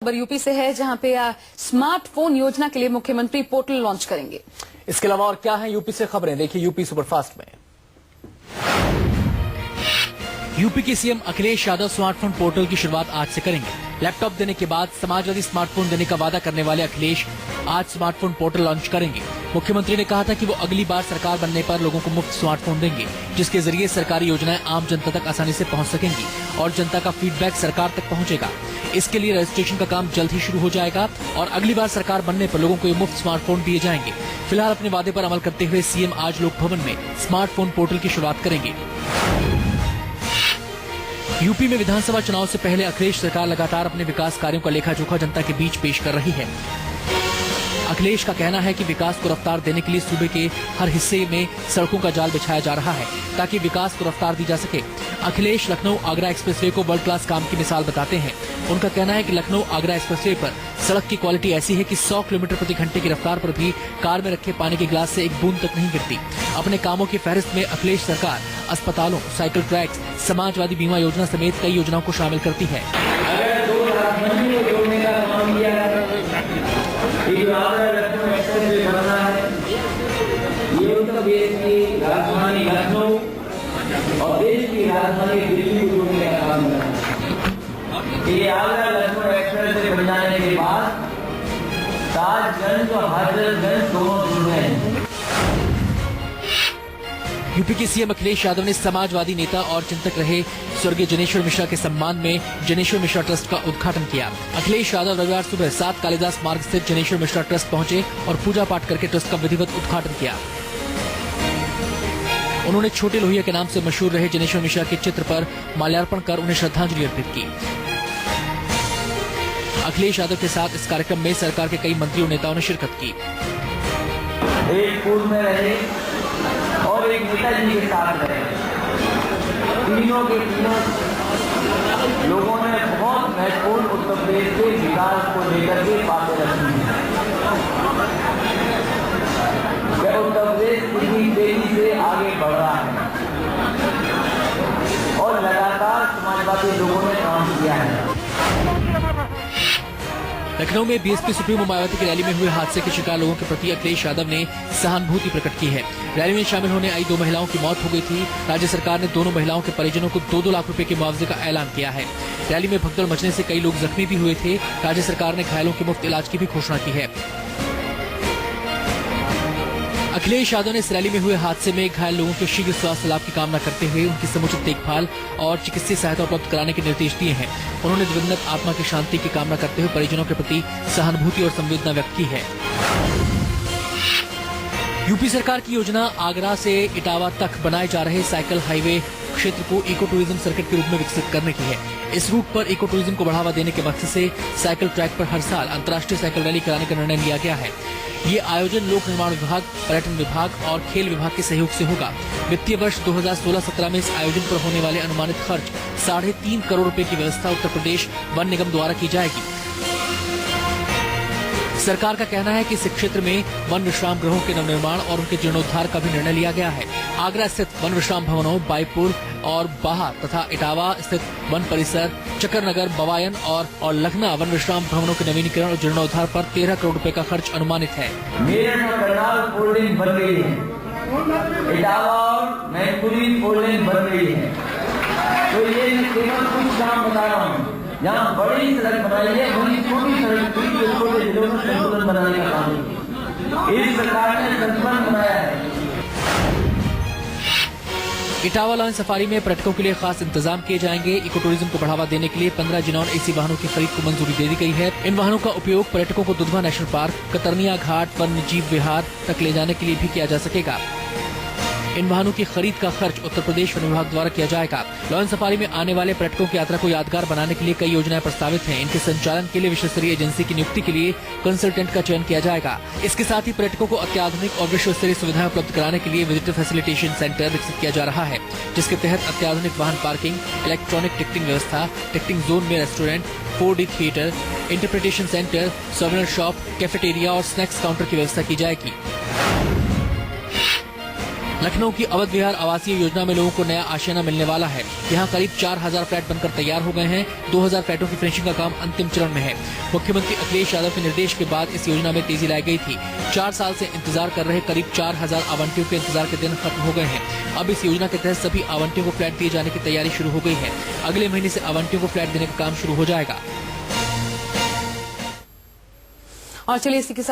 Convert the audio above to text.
खबर यूपी से है जहां पे स्मार्टफोन योजना के लिए मुख्यमंत्री पोर्टल लॉन्च करेंगे। इसके अलावा और क्या है यूपी से खबरें, देखिए यूपी सुपरफास्ट में। यूपी के CM Akhilesh Yadav smartphone portal की शुरुआत आज से करेंगे। लैपटॉप देने के बाद समाजवादी स्मार्टफोन देने का वादा करने वाले अखिलेश आज स्मार्टफोन पोर्टल लॉन्च करेंगे। मुख्यमंत्री ने कहा था कि वो अगली बार सरकार बनने पर लोगों को मुफ्त स्मार्टफोन देंगे, जिसके जरिए सरकारी योजनाएं आम जनता तक आसानी से पहुंच सकेंगी और जनता का फीडबैक सरकार तक पहुंचेगा। इसके लिए रजिस्ट्रेशन का काम जल्द ही शुरू हो जाएगा और अगली बार सरकार बनने पर लोगों को ये मुफ्त स्मार्टफोन दिए जाएंगे। फिलहाल अपने वादे पर अमल करते हुए सीएम आज लोक भवन में स्मार्टफोन पोर्टल की शुरुआत करेंगे। यूपी में विधानसभा चुनाव से पहले अखिलेश सरकार लगातार अपने विकास कार्यों का लेखा जोखा जनता के बीच पेश कर रही है। अखिलेश का कहना है कि विकास को रफ्तार देने के लिए सूबे के हर हिस्से में सड़कों का जाल बिछाया जा रहा है ताकि विकास को रफ्तार दी जा सके। अखिलेश लखनऊ आगरा एक्सप्रेसवे को वर्ल्ड क्लास काम की मिसाल बताते हैं। उनका कहना है कि लखनऊ आगरा एक्सप्रेसवे पर सड़क की क्वालिटी ऐसी है कि 100 किलोमीटर प्रति घंटे की रफ्तार पर भी कार में रखे पानी के गिलास से एक बूंद तक नहीं गिरती। अपने कामों की फहरिस्त में अखिलेश सरकार अस्पतालों, साइकिल ट्रैक्स, समाजवादी बीमा योजना समेत कई योजनाओं को शामिल करती है। ये उत्तर प्रदेश की राजधानी लखनऊ और देश की राजधानी दिल्ली को जोड़ने का काम कर रहा है। ये आगरा लखनऊ एक्सप्रेस से बन जाने के बाद ताजगंज और हजरतगंज दोनों जुड़ रहे हैं। यूपी के सीएम अखिलेश यादव ने समाजवादी नेता और चिंतक रहे स्वर्गीय जनेश्वर मिश्रा के सम्मान में जनेश्वर मिश्रा ट्रस्ट का उद्घाटन किया। अखिलेश यादव रविवार सुबह 7 कालिदास मार्ग स्थित जनेश्वर मिश्रा ट्रस्ट पहुंचे और पूजा पाठ करके ट्रस्ट का विधिवत उद्घाटन किया। उन्होंने छोटे लोहिया के नाम से मशहूर रहे जनेश्वर मिश्रा के चित्र पर माल्यार्पण कर उन्हें श्रद्धांजलि अर्पित की। अखिलेश यादव के साथ इस कार्यक्रम में सरकार के कई मंत्रियों नेताओं ने शिरकत की। एक पूर्व में रहे और एक नेताजी के साथ रहे, तीनों के तीनों लोगों ने बहुत महत्वपूर्ण उत्तर प्रदेश के विकास को लेकर के बातें रखी हैं। उत्तर प्रदेश कितनी तेजी से आगे बढ़ रहा है और लगातार समाजवादी लोगों ने काम किया है। लखनऊ में बीएसपी सुप्रीमो मायावती की रैली में हुए हादसे के शिकार लोगों के प्रति अखिलेश यादव ने सहानुभूति प्रकट की है। रैली में शामिल होने आई 2 महिलाओं की मौत हो गई थी। राज्य सरकार ने दोनों महिलाओं के परिजनों को 2-2 लाख रुपए के मुआवजे का ऐलान किया है। रैली में भगदड़ मचने से कई लोग जख्मी भी हुए थे। राज्य सरकार ने घायलों के मुफ्त इलाज की भी घोषणा की है। अखिलेश यादव ने इस रैली में हुए हादसे में घायल लोगों के शीघ्र स्वास्थ्य लाभ की कामना करते हुए उनकी समुचित देखभाल और चिकित्सीय सहायता उपलब्ध कराने के निर्देश दिए हैं। उन्होंने दिवंगत आत्मा की शांति की कामना करते हुए परिजनों के प्रति सहानुभूति और संवेदना व्यक्त की है। यूपी सरकार की योजना आगरा से इटावा तक बनाए जा रहे साइकिल हाईवे क्षेत्र को इको टूरिज्म सर्किट के रूप में विकसित करने की है। इस रूट पर इको टूरिज्म को बढ़ावा देने के मकसद से साइकिल ट्रैक पर हर साल अंतर्राष्ट्रीय साइकिल रैली कराने का निर्णय लिया गया है। ये आयोजन लोक निर्माण विभाग, पर्यटन विभाग और खेल विभाग के सहयोग से होगा। वित्तीय वर्ष 2016-17 में इस आयोजन पर होने वाले अनुमानित खर्च 3.5 करोड़ रुपए की व्यवस्था उत्तर प्रदेश वन निगम द्वारा की जाएगी। सरकार का कहना है कि इस क्षेत्र में वन विश्राम गृहों के नवनिर्माण और उनके जीर्णोद्धार का भी निर्णय लिया गया है। आगरा स्थित वन विश्राम भवनों, बाईपुर और बाहा तथा इटावा स्थित वन परिसर, चक्करनगर, बवायन और लखना वन विश्राम भवनों के नवीनीकरण और जीर्णोद्धार पर 13 करोड़ रुपए का खर्च अनुमानित है। फोल्डिंग बन गई है, इटावा और मैनपुरी फोल्डिंग बन गई है। तो ये केवल कुछ काम बता रहा हूँ। जहाँ बड़ी सड़क बनाई है वही छोटी सड़क छोटे जिलों में संतुलन बनाने का काम है। इस सरकार ने संतुलन बनाया है। इटावा लॉयन सफारी में पर्यटकों के लिए खास इंतजाम किए जाएंगे। इको टूरिज्म को बढ़ावा देने के लिए 15 जिनॉन एसी वाहनों की खरीद को मंजूरी दे दी गई है। इन वाहनों का उपयोग पर्यटकों को दुधवा नेशनल पार्क, कतरनिया घाट, वन्य जीव विहार तक ले जाने के लिए भी किया जा सकेगा। इन वाहनों की खरीद का खर्च उत्तर प्रदेश वन विभाग द्वारा किया जाएगा। लॉयन सफारी में आने वाले पर्यटकों की यात्रा को यादगार बनाने के लिए कई योजनाएं प्रस्तावित हैं। इनके संचालन के लिए विश्व स्तरीय एजेंसी की नियुक्ति के लिए कंसल्टेंट का चयन किया जाएगा। इसके साथ ही पर्यटकों को अत्याधुनिक और विश्व स्तरीय सुविधाएं उपलब्ध कराने के लिए विजिटर फैसिलिटेशन सेंटर विकसित किया जा रहा है, जिसके तहत अत्याधुनिक वाहन पार्किंग, इलेक्ट्रॉनिक टिकटिंग व्यवस्था, टिकटिंग जोन में restaurant, 4D theatre, interpretation centre, souvenir shop, cafeteria और स्नैक्स काउंटर की व्यवस्था की जाएगी। लखनऊ की अवध विहार आवासीय योजना में लोगों को नया आशियाना मिलने वाला है। यहाँ करीब 4000 फ्लैट बनकर तैयार हो गए हैं। 2000 फ्लैटों की फिनिशिंग का काम अंतिम चरण में है। मुख्यमंत्री अखिलेश यादव के निर्देश के बाद इस योजना में तेजी लाई गई थी। 4 साल से इंतजार कर रहे करीब 4000 आवंटियों के इंतजार के दिन खत्म हो गए हैं। अब इस योजना के तहत सभी आवंटियों को फ्लैट दिए जाने की तैयारी शुरू हो गई है। अगले महीने से आवंटियों को फ्लैट देने का काम शुरू हो जाएगा। और चलिए इसी के साथ